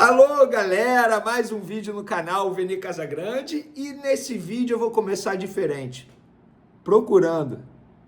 Alô, galera, mais um vídeo no canal Vene Casagrande e nesse vídeo eu vou começar diferente, procurando,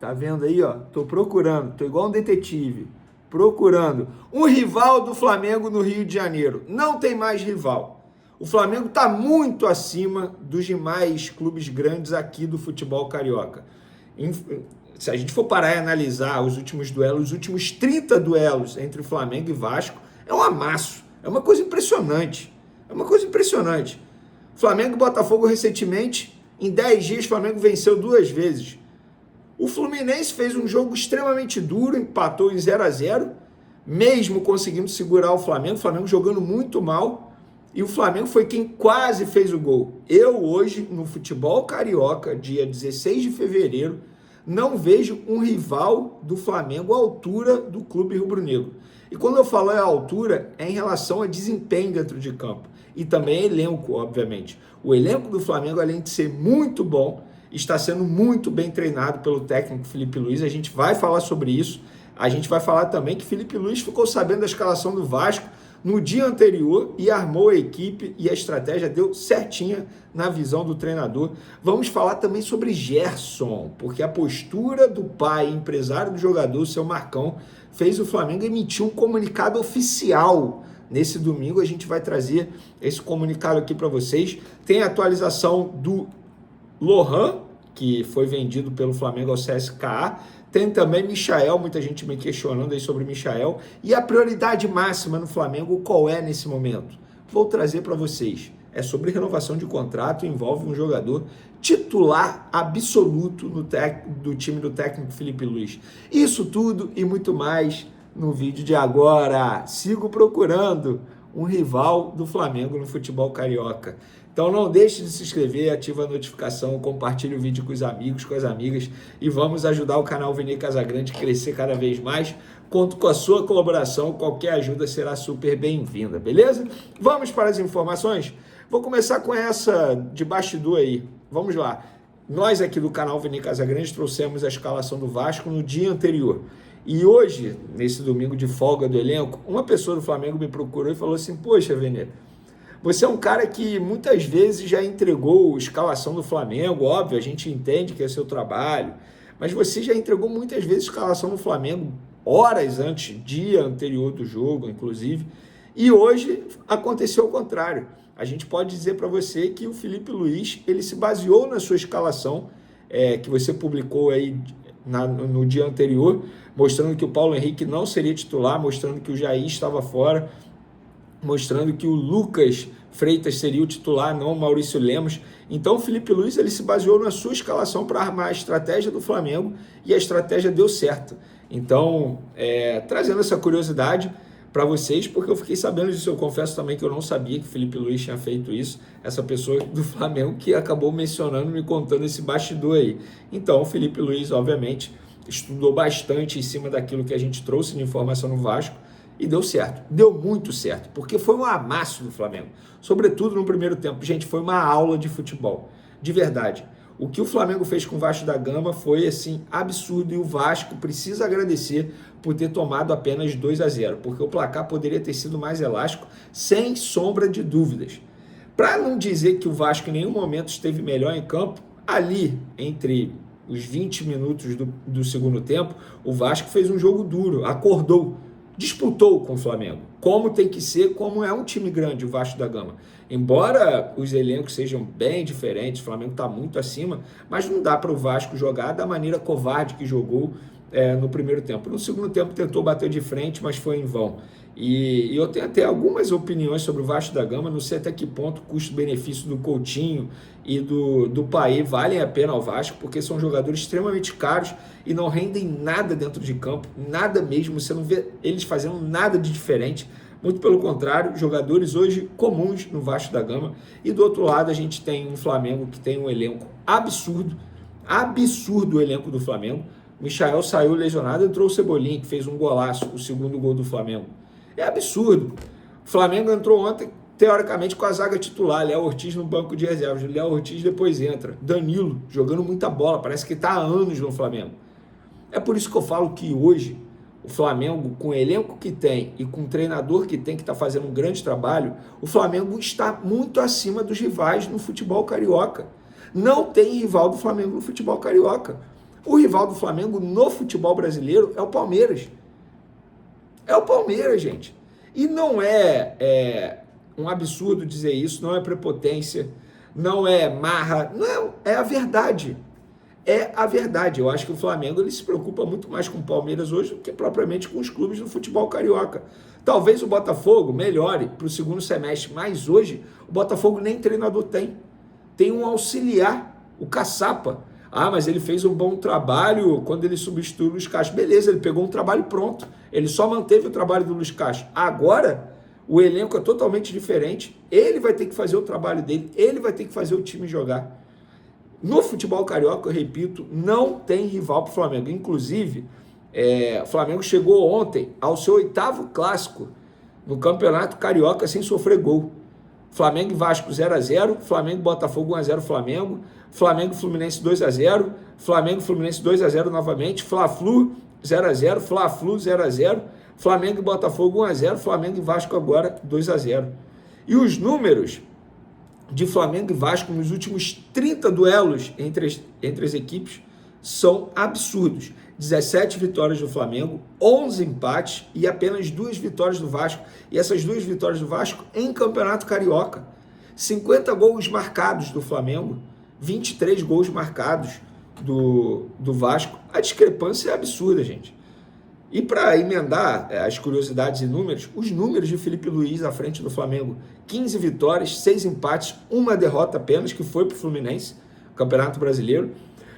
tá vendo aí, ó, tô procurando, tô igual um detetive, procurando um rival do Flamengo no Rio de Janeiro. Não tem mais rival. O Flamengo tá muito acima dos demais clubes grandes aqui do futebol carioca. Se a gente for parar e analisar os últimos duelos, os últimos 30 duelos entre Flamengo e Vasco, é um amasso. É uma coisa impressionante. É uma coisa impressionante. Flamengo e Botafogo recentemente, em 10 dias, o Flamengo venceu 2 vezes. O Fluminense fez um jogo extremamente duro, empatou em 0-0, mesmo conseguindo segurar o Flamengo jogando muito mal, e o Flamengo foi quem quase fez o gol. Eu hoje, no futebol carioca, dia 16 de fevereiro, não vejo um rival do Flamengo à altura do clube rubro-negro. E quando eu falo a altura, é em relação a desempenho dentro de campo. E também elenco, obviamente. O elenco do Flamengo, além de ser muito bom, está sendo muito bem treinado pelo técnico Felipe Luiz. A gente vai falar sobre isso. A gente vai falar também que Felipe Luiz ficou sabendo da escalação do Vasco no dia anterior e armou a equipe e a estratégia deu certinha na visão do treinador. Vamos falar também sobre Gerson, porque a postura do pai, empresário do jogador, o seu Marcão, fez o Flamengo emitir um comunicado oficial. Nesse domingo a gente vai trazer esse comunicado aqui para vocês. Tem a atualização do Lohan, que foi vendido pelo Flamengo ao CSKA. Tem também Michael, muita gente me questionando aí sobre Michael. E a prioridade máxima no Flamengo, qual é nesse momento? Vou trazer para vocês. É sobre renovação de contrato, envolve um jogador titular absoluto do time do técnico Felipe Luiz. Isso tudo e muito mais no vídeo de agora. Sigo procurando um rival do Flamengo no futebol carioca. Então não deixe de se inscrever, ativa a notificação, compartilhe o vídeo com os amigos, com as amigas e vamos ajudar o canal Vene Casagrande a crescer cada vez mais. Conto com a sua colaboração, qualquer ajuda será super bem-vinda, beleza? Vamos para as informações? Vou começar com essa de bastidor aí. Vamos lá. Nós aqui do canal Vene Casagrande trouxemos a escalação do Vasco no dia anterior. E hoje, nesse domingo de folga do elenco, uma pessoa do Flamengo me procurou e falou assim: poxa, Vene, você é um cara que muitas vezes já entregou a escalação do Flamengo, óbvio, a gente entende que é seu trabalho, mas você já entregou muitas vezes a escalação do Flamengo horas antes, dia anterior do jogo, inclusive, e hoje aconteceu o contrário. A gente pode dizer para você que o Felipe Luiz, ele se baseou na sua escalação, que você publicou aí no dia anterior, mostrando que o Paulo Henrique não seria titular, mostrando que o Jair estava fora, mostrando que o Lucas Freitas seria o titular, não o Maurício Lemos. Então o Felipe Luiz ele se baseou na sua escalação para armar a estratégia do Flamengo e a estratégia deu certo. Então, trazendo essa curiosidade para vocês, porque eu fiquei sabendo disso, eu confesso também que eu não sabia que o Felipe Luiz tinha feito isso, essa pessoa do Flamengo que acabou mencionando, me contando esse bastidor aí. Então o Felipe Luiz, obviamente, estudou bastante em cima daquilo que a gente trouxe de informação no Vasco, e deu certo, deu muito certo, porque foi um amasso do Flamengo, sobretudo no primeiro tempo. Gente, foi uma aula de futebol, de verdade. O que o Flamengo fez com o Vasco da Gama foi, assim, absurdo, e o Vasco precisa agradecer por ter tomado apenas 2-0, porque o placar poderia ter sido mais elástico, sem sombra de dúvidas. Para não dizer que o Vasco em nenhum momento esteve melhor em campo, ali, entre os 20 minutos do segundo tempo, o Vasco fez um jogo duro, acordou, disputou com o Flamengo, como tem que ser, como é um time grande o Vasco da Gama. Embora os elencos sejam bem diferentes, o Flamengo está muito acima, mas não dá para o Vasco jogar da maneira covarde que jogou no primeiro tempo. No segundo tempo tentou bater de frente, mas foi em vão. E eu tenho até algumas opiniões sobre o Vasco da Gama, não sei até que ponto o custo-benefício do Coutinho e do Paê valem a pena ao Vasco, porque são jogadores extremamente caros e não rendem nada dentro de campo, nada mesmo, você não vê eles fazendo nada de diferente, muito pelo contrário, jogadores hoje comuns no Vasco da Gama. E do outro lado a gente tem um Flamengo que tem um elenco absurdo o elenco do Flamengo. O Michael saiu lesionado, entrou o Cebolinha, que fez um golaço, o segundo gol do Flamengo. É absurdo. O Flamengo entrou ontem, teoricamente, com a zaga titular. Léo Ortiz no banco de reservas. Léo Ortiz depois entra. Danilo, jogando muita bola. Parece que está há anos no Flamengo. É por isso que eu falo que hoje o Flamengo, com o elenco que tem e com o treinador que tem, que está fazendo um grande trabalho, o Flamengo está muito acima dos rivais no futebol carioca. Não tem rival do Flamengo no futebol carioca. O rival do Flamengo no futebol brasileiro é o Palmeiras. É o Palmeiras, gente. E não é um absurdo dizer isso, não é prepotência, não é marra, não, é a verdade. É a verdade. Eu acho que o Flamengo ele se preocupa muito mais com o Palmeiras hoje do que propriamente com os clubes do futebol carioca. Talvez o Botafogo melhore para o segundo semestre, mas hoje o Botafogo nem treinador tem. Tem um auxiliar, o Caçapa. Ah, mas ele fez um bom trabalho quando ele substituiu o Luiz Castro. Beleza, ele pegou um trabalho pronto. Ele só manteve o trabalho do Luiz Castro. Agora, o elenco é totalmente diferente. Ele vai ter que fazer o trabalho dele. Ele vai ter que fazer o time jogar. No futebol carioca, eu repito, não tem rival para o Flamengo. Inclusive, o Flamengo chegou ontem ao seu 8º clássico no Campeonato Carioca sem sofrer gol. Flamengo e Vasco 0x0, Flamengo e Botafogo 1x0 Flamengo, Flamengo e Fluminense 2x0, Flamengo e Fluminense 2x0 novamente, Fla-Flu 0x0, Fla-Flu 0x0, Flamengo e Botafogo 1x0, Flamengo e Vasco agora 2x0. E os números de Flamengo e Vasco nos últimos 30 duelos entre as equipes são absurdos. 17 vitórias do Flamengo, 11 empates e apenas 2 vitórias do Vasco. E essas 2 vitórias do Vasco em Campeonato Carioca. 50 gols marcados do Flamengo, 23 gols marcados do Vasco. A discrepância é absurda, gente. E para emendar as curiosidades e números, os números de Felipe Luiz à frente do Flamengo: 15 vitórias, 6 empates, 1 derrota apenas, que foi para o Fluminense, Campeonato Brasileiro.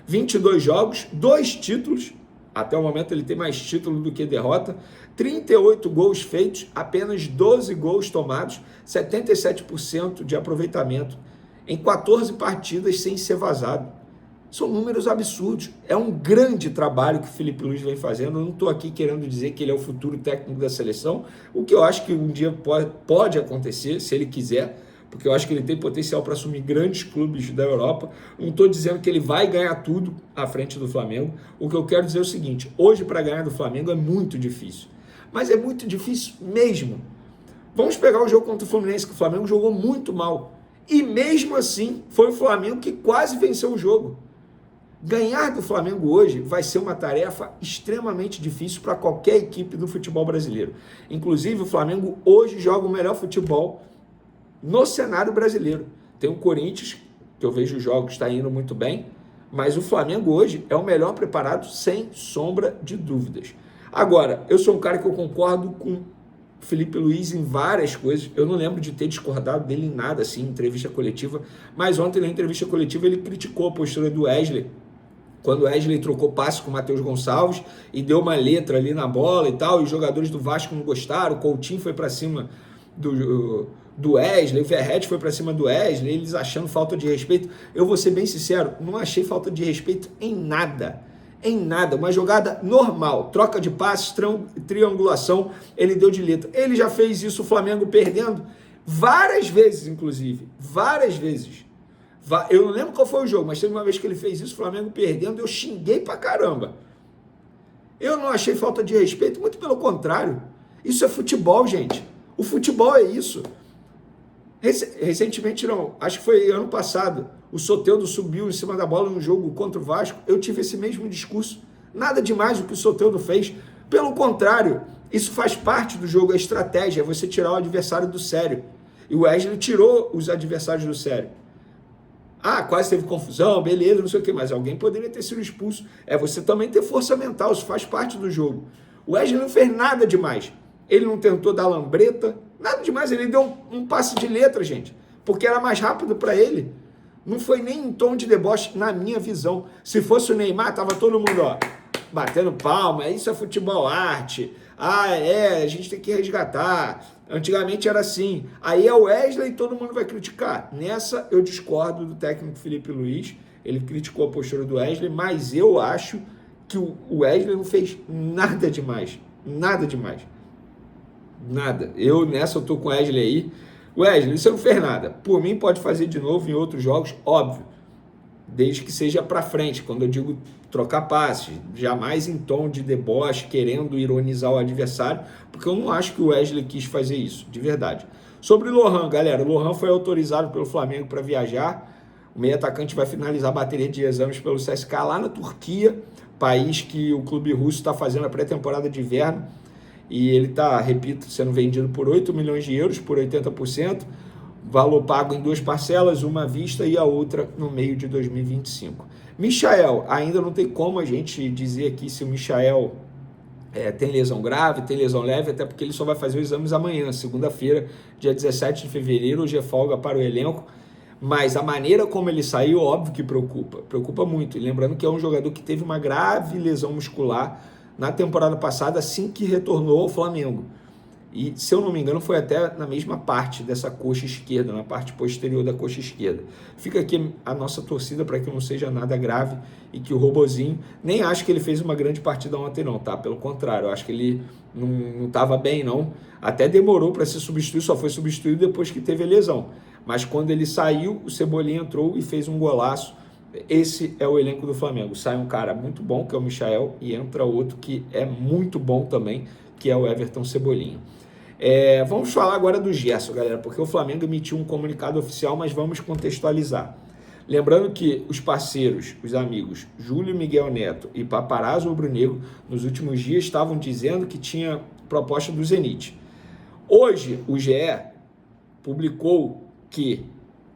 22 jogos, 2 títulos, até o momento ele tem mais título do que derrota. 38 gols feitos, apenas 12 gols tomados, 77% de aproveitamento em 14 partidas sem ser vazado. São números absurdos. É um grande trabalho que o Felipe Luiz vem fazendo. Eu não estou aqui querendo dizer que ele é o futuro técnico da seleção, o que eu acho que um dia pode acontecer, se ele quiser, porque eu acho que ele tem potencial para assumir grandes clubes da Europa. Não estou dizendo que ele vai ganhar tudo à frente do Flamengo. O que eu quero dizer é o seguinte: hoje, para ganhar do Flamengo é muito difícil. Mas é muito difícil mesmo. Vamos pegar o jogo contra o Fluminense, que o Flamengo jogou muito mal. E mesmo assim, foi o Flamengo que quase venceu o jogo. Ganhar do Flamengo hoje vai ser uma tarefa extremamente difícil para qualquer equipe do futebol brasileiro. Inclusive, o Flamengo hoje joga o melhor futebol no cenário brasileiro. Tem o Corinthians, que eu vejo os jogos, está indo muito bem, mas o Flamengo hoje é o melhor preparado, sem sombra de dúvidas. Agora, eu sou um cara que eu concordo com Felipe Luiz em várias coisas. Eu não lembro de ter discordado dele em nada, assim, em entrevista coletiva, mas ontem na entrevista coletiva ele criticou a postura do Wesley, quando o Wesley trocou passe com o Matheus Gonçalves e deu uma letra ali na bola e tal, e os jogadores do Vasco não gostaram, o Coutinho foi para cima do Wesley, o Verratti foi para cima do Wesley, eles achando falta de respeito. Eu vou ser bem sincero, não achei falta de respeito em nada. Em nada, uma jogada normal, troca de passes, triangulação, ele deu de letra. Ele já fez isso, o Flamengo perdendo várias vezes, inclusive, várias vezes. Eu não lembro qual foi o jogo, mas teve uma vez que ele fez isso, o Flamengo perdendo, eu xinguei pra caramba. Eu não achei falta de respeito, muito pelo contrário. Isso é futebol, gente. O futebol é isso. Recentemente, não, acho que foi ano passado, o Soteldo subiu em cima da bola no jogo contra o Vasco, eu tive esse mesmo discurso. Nada demais o que o Soteldo fez. Pelo contrário, isso faz parte do jogo, a estratégia, é você tirar o adversário do sério. E o Wesley tirou os adversários do sério. Ah, quase teve confusão, beleza, não sei o que, mas alguém poderia ter sido expulso. É você também ter força mental, isso faz parte do jogo. O Wesley não fez nada demais. Ele não tentou dar lambreta, nada demais. Ele deu um passe de letra, gente, porque era mais rápido para ele. Não foi nem em tom de deboche, na minha visão. Se fosse o Neymar, tava todo mundo, ó, batendo palma. Isso é futebol arte. Ah, a gente tem que resgatar. Antigamente era assim. Aí é o Wesley e todo mundo vai criticar. Nessa eu discordo do técnico Felipe Luiz. Ele criticou a postura do Wesley, mas eu acho que o Wesley não fez nada demais. Nada demais. Nada. Nessa eu tô com o Wesley aí. Wesley, você não fez nada. Por mim pode fazer de novo em outros jogos, óbvio. desde que seja para frente. Quando eu digo trocar passes, jamais em tom de deboche, querendo ironizar o adversário, porque eu não acho que o Wesley quis fazer isso, de verdade. Sobre o Lohan, galera, o Lohan foi autorizado pelo Flamengo para viajar. O meio atacante vai finalizar a bateria de exames pelo CSKA lá na Turquia, país que o clube russo está fazendo a pré-temporada de inverno, e ele está, repito, sendo vendido por 8 milhões de euros, por 80%, valor pago em 2 parcelas, uma à vista e a outra no meio de 2025. Michael, ainda não tem como a gente dizer aqui se o Michael tem lesão grave, tem lesão leve, até porque ele só vai fazer os exames amanhã, segunda-feira, dia 17 de fevereiro, hoje é folga para o elenco, mas a maneira como ele saiu, óbvio que preocupa muito. E lembrando que é um jogador que teve uma grave lesão muscular na temporada passada, assim que retornou ao Flamengo. E, se eu não me engano, foi até na mesma parte dessa coxa esquerda, na parte posterior da coxa esquerda. Fica aqui a nossa torcida para que não seja nada grave e que o Robozinho, nem acho que ele fez uma grande partida ontem não, tá? Pelo contrário, eu acho que ele não estava bem não, até demorou para ser substituído, só foi substituído depois que teve a lesão. Mas quando ele saiu, o Cebolinha entrou e fez um golaço. Esse é o elenco do Flamengo. Sai um cara muito bom, que é o Michael, e entra outro que é muito bom também, que é o Everton Cebolinha. Vamos falar agora do Gerson, galera, porque o Flamengo emitiu um comunicado oficial, mas vamos contextualizar. Lembrando que os parceiros, os amigos Júlio Miguel Neto e Paparazzo Rubro-Negro, nos últimos dias estavam dizendo que tinha proposta do Zenit. Hoje, o GE publicou que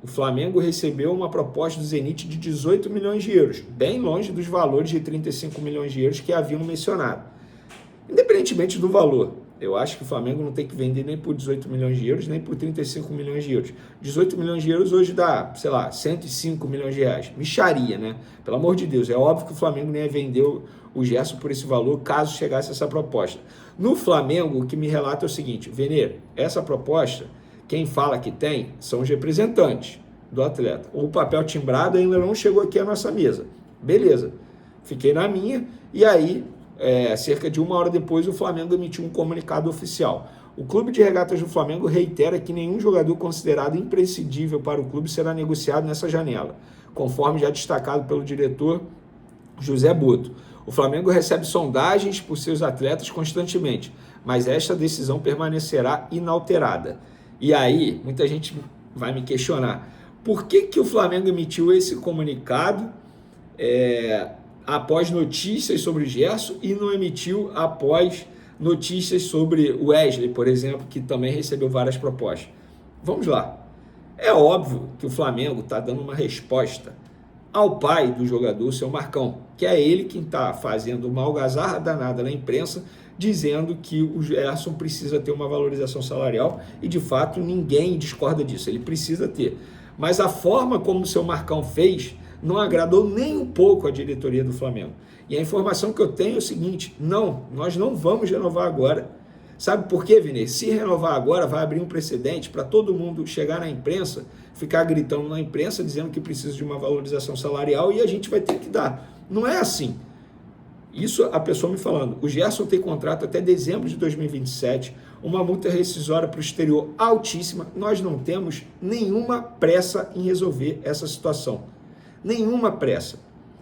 o Flamengo recebeu uma proposta do Zenit de 18 milhões de euros, bem longe dos valores de 35 milhões de euros que haviam mencionado. Independentemente do valor, eu acho que o Flamengo não tem que vender nem por 18 milhões de euros, nem por 35 milhões de euros. 18 milhões de euros hoje dá, sei lá, 105 milhões de reais. Micharia, né? Pelo amor de Deus, é óbvio que o Flamengo nem ia vender o Gerson por esse valor, caso chegasse essa proposta. No Flamengo, o que me relata é o seguinte: Veneiro, essa proposta, quem fala que tem, são os representantes do atleta. O papel timbrado ainda não chegou aqui à nossa mesa. Beleza, fiquei na minha, e aí... cerca de 1 hora depois, o Flamengo emitiu um comunicado oficial. O Clube de Regatas do Flamengo reitera que nenhum jogador considerado imprescindível para o clube será negociado nessa janela, conforme já destacado pelo diretor José Boto. O Flamengo recebe sondagens por seus atletas constantemente, mas esta decisão permanecerá inalterada. E aí, muita gente vai me questionar, por que o Flamengo emitiu esse comunicado após notícias sobre o Gerson e não emitiu após notícias sobre o Wesley, por exemplo, que também recebeu várias propostas? Vamos lá. É óbvio que o Flamengo está dando uma resposta ao pai do jogador, seu Marcão, que é ele quem está fazendo uma algazarra danada na imprensa, dizendo que o Gerson precisa ter uma valorização salarial, e de fato ninguém discorda disso, ele precisa ter. Mas a forma como o seu Marcão fez não agradou nem um pouco a diretoria do Flamengo. E a informação que eu tenho é o seguinte: não, nós não vamos renovar agora. Sabe por quê, Vinícius? Se renovar agora, vai abrir um precedente para todo mundo chegar na imprensa, ficar gritando na imprensa, dizendo que precisa de uma valorização salarial, e a gente vai ter que dar. Não é assim. Isso a pessoa me falando. O Gerson tem contrato até dezembro de 2027, uma multa rescisória para o exterior altíssima. Nós não temos nenhuma pressa em resolver essa situação. Nenhuma pressa.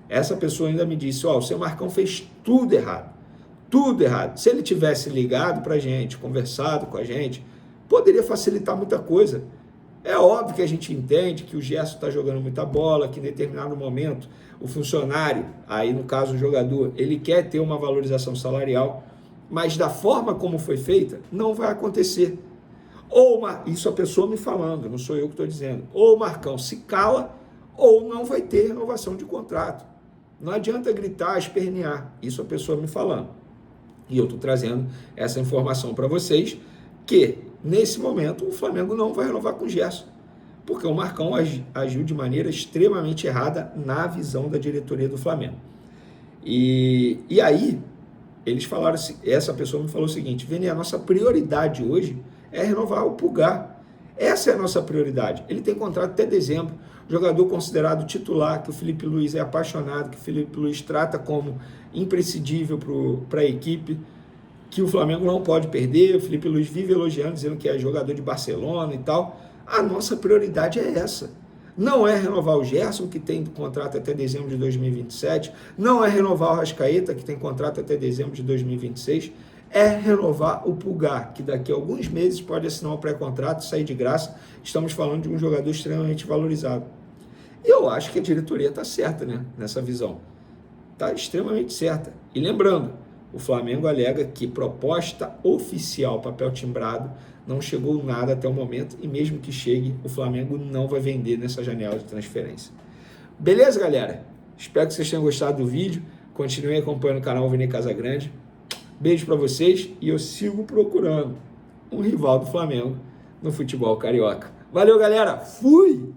Essa pessoa ainda me disse: o seu Marcão fez tudo errado. Tudo errado. Se ele tivesse ligado para a gente, conversado com a gente, poderia facilitar muita coisa. É óbvio que a gente entende que o Gerson está jogando muita bola, que em determinado momento o funcionário, aí no caso o jogador, ele quer ter uma valorização salarial, mas da forma como foi feita, não vai acontecer. Isso a pessoa me falando, não sou eu que estou dizendo. Ou o Marcão se cala, ou não vai ter renovação de contrato. Não adianta gritar, espernear. Isso a pessoa me falando. E eu estou trazendo essa informação para vocês, que nesse momento o Flamengo não vai renovar com o Gerson, porque o Marcão agiu de maneira extremamente errada na visão da diretoria do Flamengo. E aí, eles falaram assim, essa pessoa me falou o seguinte: Vini, a nossa prioridade hoje é renovar o Pulgar. Essa é a nossa prioridade. Ele tem contrato até dezembro, jogador considerado titular, que o Felipe Luiz é apaixonado, que o Felipe Luiz trata como imprescindível para a equipe, que o Flamengo não pode perder. O Felipe Luiz vive elogiando, dizendo que é jogador de Barcelona e tal. A nossa prioridade é essa. Não é renovar o Gerson, que tem contrato até dezembro de 2027. Não é renovar o Arrascaeta, que tem contrato até dezembro de 2026. É renovar o Pulgar, que daqui a alguns meses pode assinar um pré-contrato e sair de graça. Estamos falando de um jogador extremamente valorizado. E eu acho que a diretoria está certa, né, nessa visão. Está extremamente certa. E lembrando, o Flamengo alega que proposta oficial, papel timbrado, não chegou nada até o momento, e mesmo que chegue, o Flamengo não vai vender nessa janela de transferência. Beleza, galera? Espero que vocês tenham gostado do vídeo. Continuem acompanhando o canal Vini Casagrande. Beijo para vocês e eu sigo procurando um rival do Flamengo no futebol carioca. Valeu, galera! Fui!